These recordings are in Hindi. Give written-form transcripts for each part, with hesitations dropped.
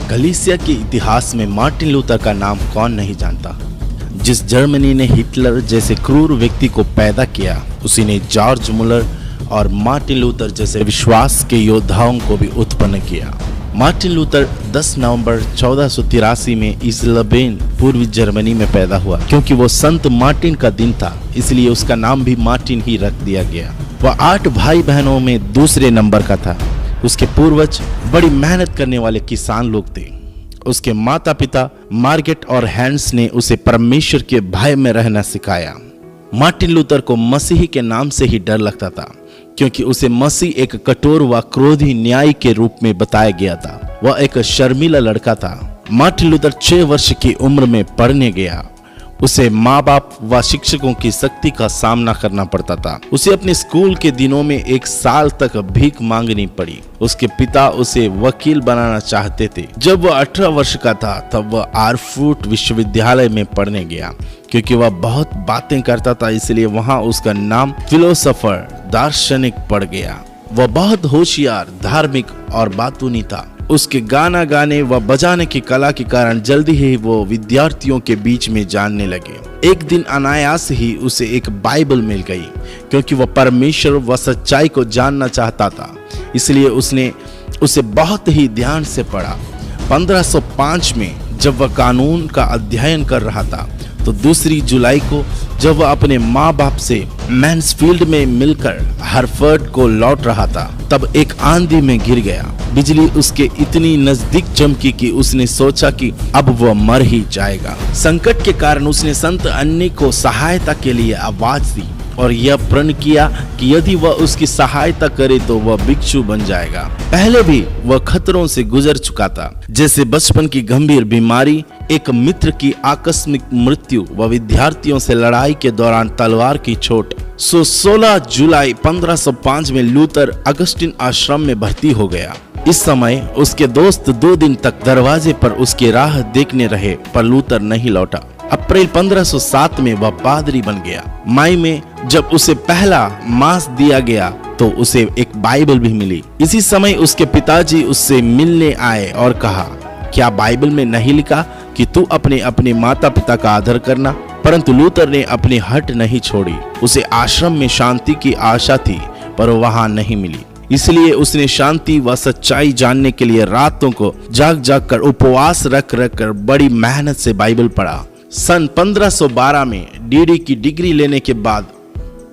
गलीसिया के इतिहास में मार्टिन लूथर का नाम कौन नहीं जानता। जिस जर्मनी ने हिटलर जैसे क्रूर व्यक्ति को पैदा किया, उसी ने जॉर्ज मुलर और मार्टिन लूथर जैसे विश्वास के योद्धाओं को भी उत्पन्न किया। मार्टिन लूथर 10 नवंबर 1483 में इस्लबेन पूर्वी जर्मनी में पैदा हुआ। क्योंकि वो संत मार्टिन का दिन था, इसलिए उसका नाम भी मार्टिन ही रख दिया गया। वह 8 भाई बहनों में दूसरे नंबर का था। उसके पूर्वज बड़ी मेहनत करने वाले किसान लोग थे। उसके माता पिता मार्गेट और हैंस ने उसे परमेश्वर के भय में रहना सिखाया। मार्टिन लूथर को मसीही के नाम से ही डर लगता था, क्योंकि उसे मसीह एक कठोर व क्रोधी न्यायी के रूप में बताया गया था। वह एक शर्मीला लड़का था। मार्टिन लूथर 6 वर्ष की उम्र में पढ़ने गया। उसे माँ बाप व शिक्षकों की सख्ती का सामना करना पड़ता था। उसे अपने स्कूल के दिनों में 1 साल तक भीख मांगनी पड़ी। उसके पिता उसे वकील बनाना चाहते थे। जब वह 18 वर्ष का था, तब वह आर्फूट विश्वविद्यालय में पढ़ने गया। क्योंकि वह बहुत बातें करता था, इसलिए वहां उसका नाम फिलोसोफर दार्शनिक पड़ गया। वह बहुत होशियार, धार्मिक और बातूनी था। उसके गाना गाने व बजाने की कला के कारण जल्दी ही वो विद्यार्थियों के बीच में जानने लगे। एक दिन अनायास ही उसे एक बाइबल मिल गई। क्योंकि वह परमेश्वर व सच्चाई को जानना चाहता था, इसलिए उसने उसे बहुत ही ध्यान से पढ़ा। 1505 में जब वह कानून का अध्ययन कर रहा था, तो 2 जुलाई को जब वह अपने माँ बाप से मैन्सफील्ड में मिलकर हार्वर्ड को लौट रहा था, तब एक आंधी में गिर गया। बिजली उसके इतनी नजदीक चमकी कि उसने सोचा कि अब वह मर ही जाएगा। संकट के कारण उसने संत अन्नी को सहायता के लिए आवाज दी और यह प्रण किया कि यदि वह उसकी सहायता करे तो वह भिक्षु बन जाएगा। पहले भी वह खतरों से गुजर चुका था, जैसे बचपन की गंभीर बीमारी, एक मित्र की आकस्मिक मृत्यु व विद्यार्थियों से लड़ाई के दौरान तलवार की चोट। 16 जुलाई 1505 में लूथर अगस्टिन आश्रम में भर्ती हो गया। इस समय उसके दोस्त 2 दिन तक दरवाजे पर उसकी राह देखने रहे, पर लूथर नहीं लौटा। अप्रैल 1507 में वह पादरी बन गया। मई में जब उसे पहला मास दिया गया, तो उसे एक बाइबल भी मिली। इसी समय उसके पिताजी उससे मिलने आए और कहा, क्या बाइबल में नहीं लिखा कि तू अपने माता पिता का आदर करना? परंतु लूथर ने अपनी हट नहीं छोड़ी। उसे आश्रम में शांति की आशा थी, पर वहां नहीं मिली। इसलिए उसने शांति व सच्चाई जानने के लिए रातों को जाग जाग कर उपवास रख कर बड़ी मेहनत से बाइबल पढ़ा। सन 1512 में डीडी की डिग्री लेने के बाद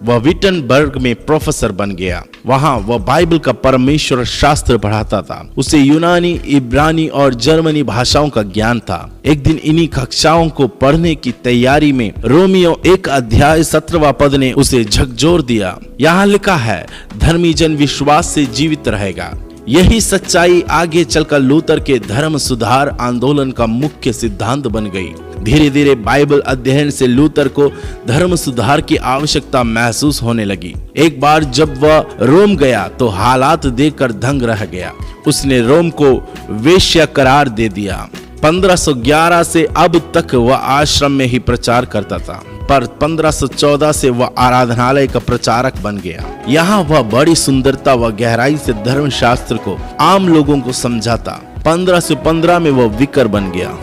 वह विटनबर्ग में प्रोफेसर बन गया। वहां वह बाइबल का परमेश्वर शास्त्र पढ़ाता था। उसे यूनानी, इब्रानी और जर्मनी भाषाओं का ज्ञान था। एक दिन इन्हीं कक्षाओं को पढ़ने की तैयारी में रोमियो 1 अध्याय 17वां पद ने उसे झकझोर दिया। यहाँ लिखा है, धर्मी जन विश्वास से जीवित रहेगा। यही सच्चाई आगे चलकर लूथर के धर्म सुधार आंदोलन का मुख्य सिद्धांत बन गई। धीरे धीरे बाइबल अध्ययन से लूथर को धर्म सुधार की आवश्यकता महसूस होने लगी। एक बार जब वह रोम गया तो हालात देखकर दंग रह गया। उसने रोम को वेश्या करार दे दिया। 1511 से अब तक वह आश्रम में ही प्रचार करता था, पर 1514 से वह आराधनालय का प्रचारक बन गया। यहाँ वह बड़ी सुंदरता व गहराई से धर्मशास्त्र को आम लोगों को समझाता। 1515 में वह विकर बन गया।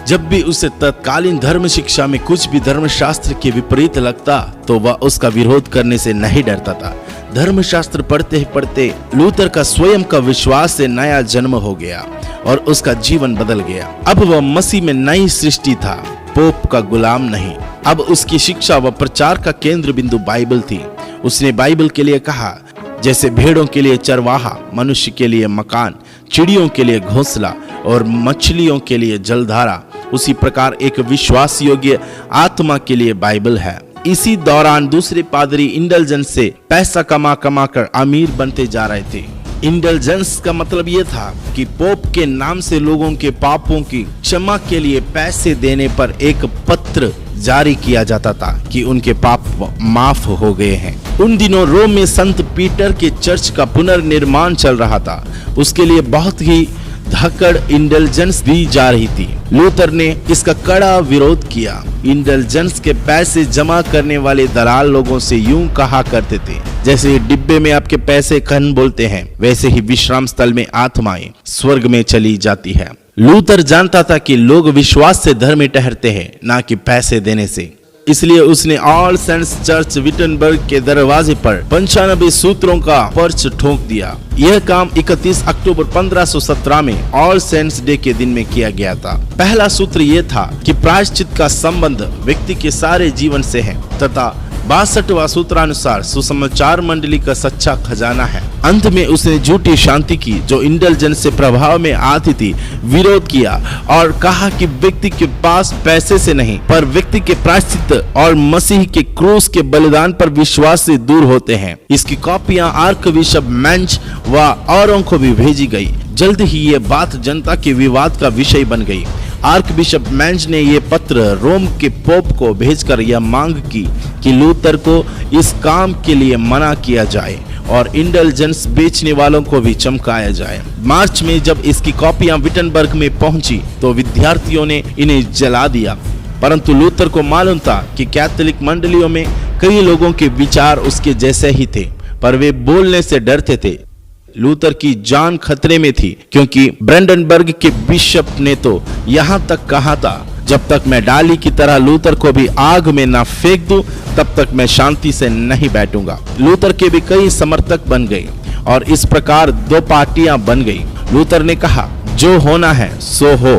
जब भी उसे तत्कालीन धर्म शिक्षा में कुछ भी धर्मशास्त्र के विपरीत लगता, तो वह उसका विरोध करने से नहीं डरता था। धर्मशास्त्र पढ़ते पढ़ते लूथर का स्वयं का विश्वास से नया जन्म हो गया और उसका जीवन बदल गया। अब वह मसीह में नई सृष्टि था, पोप का गुलाम नहीं। अब उसकी शिक्षा व प्रचार का केंद्र बिंदु बाइबल थी। उसने बाइबल के लिए कहा, जैसे भेड़ों के लिए चरवाहा, मनुष्य के लिए मकान, चिड़ियों के लिए घोंसला और मछलियों के लिए जलधारा, उसी प्रकार एक विश्वास योग्य आत्मा के लिए बाइबल है। इसी दौरान दूसरे पादरी इंडल्जेंस से पैसा कमा कर अमीर बनते जा रहे थे। इंडल्जेंस का मतलब यह था कि पोप के नाम से लोगों के पापों की क्षमा के लिए पैसे देने पर एक पत्र जारी किया जाता था कि उनके पाप माफ हो गए हैं। उन दिनों रोम में संत पीटर के चर्च का पुनर्निर्माण चल रहा था। उसके लिए बहुत ही धक्कड़ इंडल्जेंस दी जा रही थी। लूथर ने इसका कड़ा विरोध किया। इंडल्जेंस के पैसे जमा करने वाले दलाल लोगों से यूं कहा करते थे, जैसे डिब्बे में आपके पैसे खन बोलते हैं, वैसे ही विश्राम स्थल में आत्माएं स्वर्ग में चली जाती है। लूथर जानता था कि लोग विश्वास से धर्मी ठहरते हैं, ना कि पैसे देने से। इसलिए उसने ऑल सेंट्स चर्च विटनबर्ग के दरवाजे पर 95 सूत्रों का पर्च ठोक दिया। यह काम 31 अक्टूबर 1517 में ऑल सेंट्स डे के दिन में किया गया था। पहला सूत्र यह था कि प्रायश्चित का संबंध व्यक्ति के सारे जीवन से है तथा 62वां सूत्रानुसार सुसमाचार मंडली का सच्चा खजाना है। अंत में उसने झूठी शांति की जो इंटेलिजेंस से प्रभाव में आती थी विरोध किया और कहा कि व्यक्ति के पास पैसे से नहीं पर व्यक्ति के प्रायश्चित और मसीह के क्रूस के बलिदान पर विश्वास से दूर होते हैं। इसकी कॉपियां आर्क बिशप मेंच व औरों को भी भेजी गई। जल्द ही ये बात जनता के विवाद का विषय बन गई। आर्क बिशप मेंच ने ये पत्र रोम के पोप को भेजकर यह मांग की कि लूथर को इस काम के लिए मना किया जाए और इंटेलिजेंस बेचने वालों को भी चमकाया जाए। मार्च में जब इसकी कॉपियां विटनबर्ग में पहुंची तो विद्यार्थियों ने इन्हें जला दिया, परंतु लूथर को मालूम था कि कैथोलिक मंडलियों में कई लोगों के विचार उसके जैसे ही थे, पर वे बोलने से डरते थे। लूथर की जान खतरे में थी क्योंकि ब्रेंडनबर्ग के बिशप ने तो यहाँ तक कहा था, जब तक मैं डाली की तरह लूथर को भी आग में ना फेंक दूं तब तक मैं शांति से नहीं बैठूंगा। लूथर के भी कई समर्थक बन गए और इस प्रकार दो पार्टियां बन गई। लूथर ने कहा, जो होना है सो हो,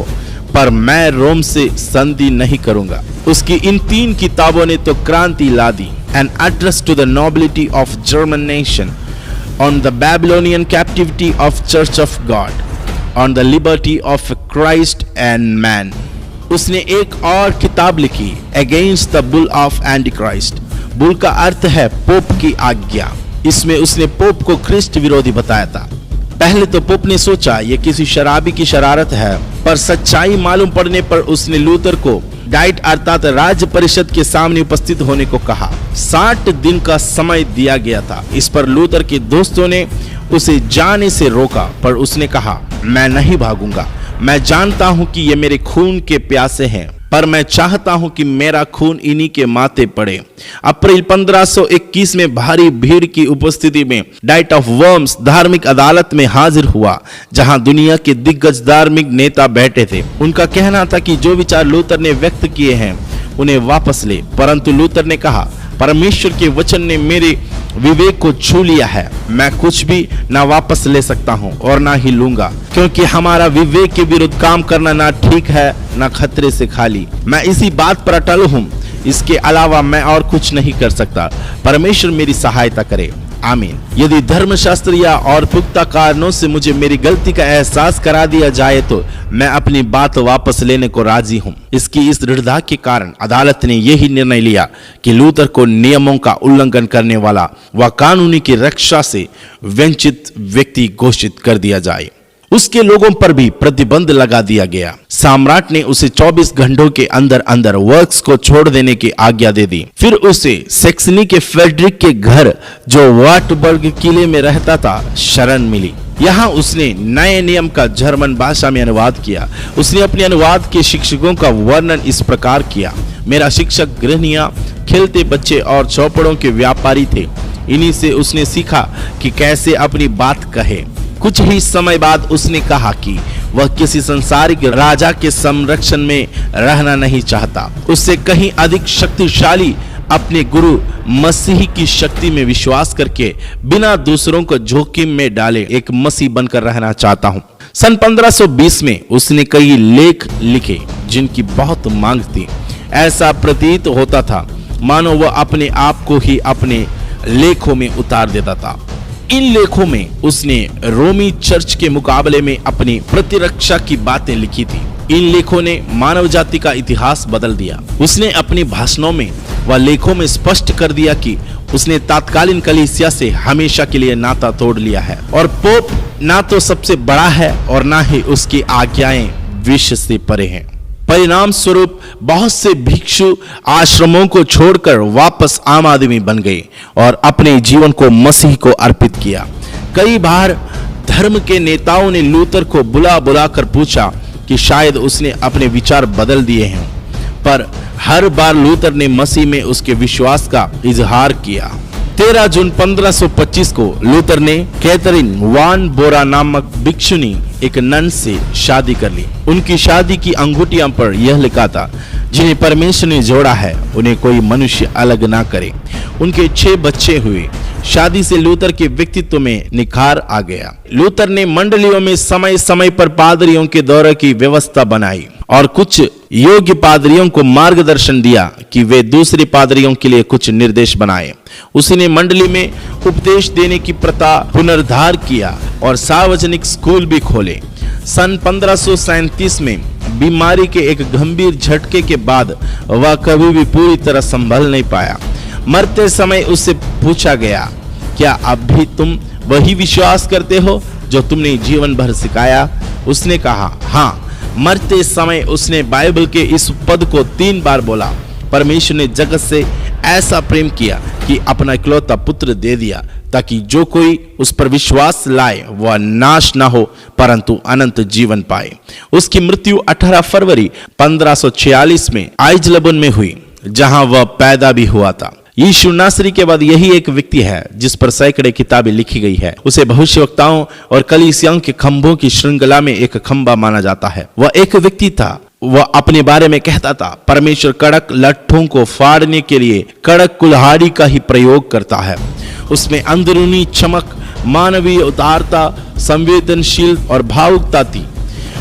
पर मैं रोम से संधि नहीं करूंगा। उसकी इन 3 किताबों ने तो क्रांति ला दी। An address to the nobility of German nation, on the Babylonian captivity of Church of God, on the liberty of Christ and man। उसने एक और किताब लिखी, Against the Bull of Antichrist। Bull का अर्थ है पोप की आज्ञा। इसमें उसने पोप को ख्रिस्ट विरोधी बताया था। पहले तो पोप ने सोचा ये किसी शराबी की शरारत है, पर सच्चाई मालूम पड़ने पर उसने लूथर को डाइट अर्थात राज्य परिषद के सामने उपस्थित होने को कहा। 60 दिन का समय दिया गया था। इस पर लूथर के दोस्तों ने उसे जाने से रोका, पर उसने कहा, मैं नहीं भागूंगा। मैं जानता हूं कि ये मेरे खून के प्यासे हैं, पर मैं चाहता हूं कि मेरा खून इन्हीं के माथे पड़े। अप्रैल 1521 में भारी भीड़ की उपस्थिति में डाइट ऑफ वर्म्स धार्मिक अदालत में हाजिर हुआ, जहां दुनिया के दिग्गज धार्मिक नेता बैठे थे। उनका कहना था कि जो विचार लूथर ने व्यक्त किए हैं उन्हें वापस ले, परंतु लूथर ने कहा, परमेश्वर के वचन ने मेरे विवेक को छू लिया है। मैं कुछ भी ना वापस ले सकता हूँ और ना ही लूंगा, क्योंकि हमारा विवेक के विरुद्ध काम करना ना ठीक है ना खतरे से खाली। मैं इसी बात पर अटल हूँ, इसके अलावा मैं और कुछ नहीं कर सकता। परमेश्वर मेरी सहायता करे, आमीन। यदि धर्मशास्त्र या और पुख्ता कारणों से मुझे मेरी गलती का एहसास करा दिया जाए तो मैं अपनी बात वापस लेने को राजी हूँ। इसकी इस दृढ़ता के कारण अदालत ने यही निर्णय लिया कि लूथर को नियमों का उल्लंघन करने वाला व कानूनी की रक्षा से वंचित व्यक्ति घोषित कर दिया जाए। उसके लोगों पर भी प्रतिबंध लगा दिया गया। सम्राट ने उसे 24 घंटों के अंदर अंदर वर्क्स को छोड़ देने की आज्ञा दे दी। फिर उसे सेक्सनी के फेडरिक के घर, जो वार्टबर्ग किले में रहता था, शरण मिली। यहाँ उसने नए नियम का जर्मन भाषा में अनुवाद किया। उसने अपने अनुवाद के शिक्षकों का वर्णन इस प्रकार किया, मेरा शिक्षक गृहणियां, खेलते बच्चे और चौपड़ों के व्यापारी थे। इन्हीं से उसने सीखा कि कैसे अपनी बात कहे। कुछ ही समय बाद उसने कहा कि वह किसी संसारिक राजा के संरक्षण में रहना नहीं चाहता। उससे कहीं अधिक शक्तिशाली अपने गुरु मसीह की शक्ति में विश्वास करके बिना दूसरों को जोखिम में डाले एक मसीह बनकर रहना चाहता हूँ। सन 1520 में उसने कई लेख लिखे जिनकी बहुत मांग थी। ऐसा प्रतीत होता था मानो वह अपने आप को ही अपने लेखों में उतार देता था। इन लेखों में उसने रोमी चर्च के मुकाबले में अपनी प्रतिरक्षा की बातें लिखी थी। इन लेखों ने मानव जाति का इतिहास बदल दिया। उसने अपनी भाषणों में व लेखों में स्पष्ट कर दिया कि उसने तात्कालीन कलीसिया से हमेशा के लिए नाता तोड़ लिया है और पोप ना तो सबसे बड़ा है और ना ही उसकी आज्ञाएं विश्व से परे हैं। परिणाम स्वरूप बहुत से भिक्षु आश्रमों को छोड़कर वापस आम आदमी बन गए और अपने जीवन को मसीह को अर्पित किया। कई बार धर्म के नेताओं ने लूथर को बुला बुला कर पूछा कि शायद उसने अपने विचार बदल दिए हैं, पर हर बार लूथर ने मसीह में उसके विश्वास का इजहार किया। 13 जून 1525 को लूथर ने कैथरीन वान बोरा नामक भिक्षुनी एक नन से शादी कर ली। उनकी शादी की अंगूठियों पर यह लिखा था, जिन्हें परमेश्वर ने जोड़ा है उन्हें कोई मनुष्य अलग ना करे। उनके 6 बच्चे हुए। शादी से लूथर के व्यक्तित्व में निखार आ गया। लूथर ने मंडलियों में समय समय पर पादरियों के दौरे की व्यवस्था बनाई और कुछ योग्य पादरियों को मार्गदर्शन दिया कि वे दूसरे पादरियों के लिए कुछ निर्देश बनाए। उसने मंडली में उपदेश देने की प्रथा पुनरुद्धार किया और सार्वजनिक स्कूल भी खोले। सन 1537 में बीमारी के एक गंभीर झटके के बाद वह कभी भी पूरी तरह संभल नहीं पाया। मरते समय उससे पूछा गया, क्या अब भी तुम वही विश्वास करते हो जो तुमने जीवन भर सिखाया? उसने कहा, हाँ। मरते समय उसने बाइबल के इस पद को 3 बार बोला, परमेश्वर ने जगत से ऐसा प्रेम किया कि अपना इकलौता पुत्र दे दिया, ताकि जो कोई उस पर विश्वास लाए वह नाश ना हो परंतु अनंत जीवन पाए। उसकी मृत्यु 18 फरवरी 1546 में आइजलबन में हुई, जहां वह पैदा भी हुआ था। यीशु नासरी के बाद यही एक व्यक्ति है जिस पर सैकड़े किताबें लिखी गई है। उसे भविष्यवक्ताओं और कलीसियाओं के खंभों की श्रृंखला में एक खंभा माना जाता है। वह एक व्यक्ति था। वह अपने बारे में कहता था, परमेश्वर कड़क लट्ठों को फाड़ने के लिए कड़क कुल्हाड़ी का ही प्रयोग करता है। उसमें अंदरूनी चमक, मानवीय उदारता, संवेदनशील और भावुकता थी।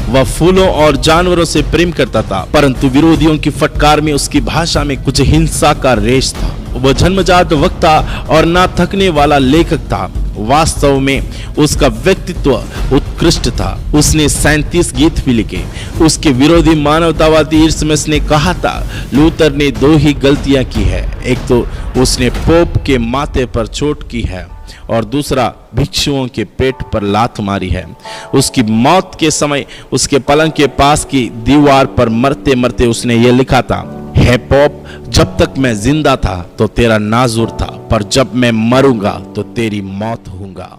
वह फूलों और जानवरों से प्रेम करता था, परंतु विरोधियों की फटकार में उसकी भाषा में कुछ हिंसा का रेश था। वह जन्मजात वक्ता और ना थकने वाला लेखक था। वास्तव में उसका व्यक्तित्व उत्कृष्ट था। उसने 37 गीत भी लिखे। उसके विरोधी मानवतावादी इर्समस ने कहा था, लूथर ने 2 ही गलतियां की है। एक तो उसने पोप के माथे पर चोट की है और दूसरा भिक्षुओं के पेट पर लात मारी है। उसकी मौत के समय उसके पलंग के पास की दीवार पर मरते मरते उसने ये लिखा था, हे पोप, जब तक मैं जिंदा था तो तेरा नाजुर था, पर जब मैं मरूंगा तो तेरी मौत होऊंगा।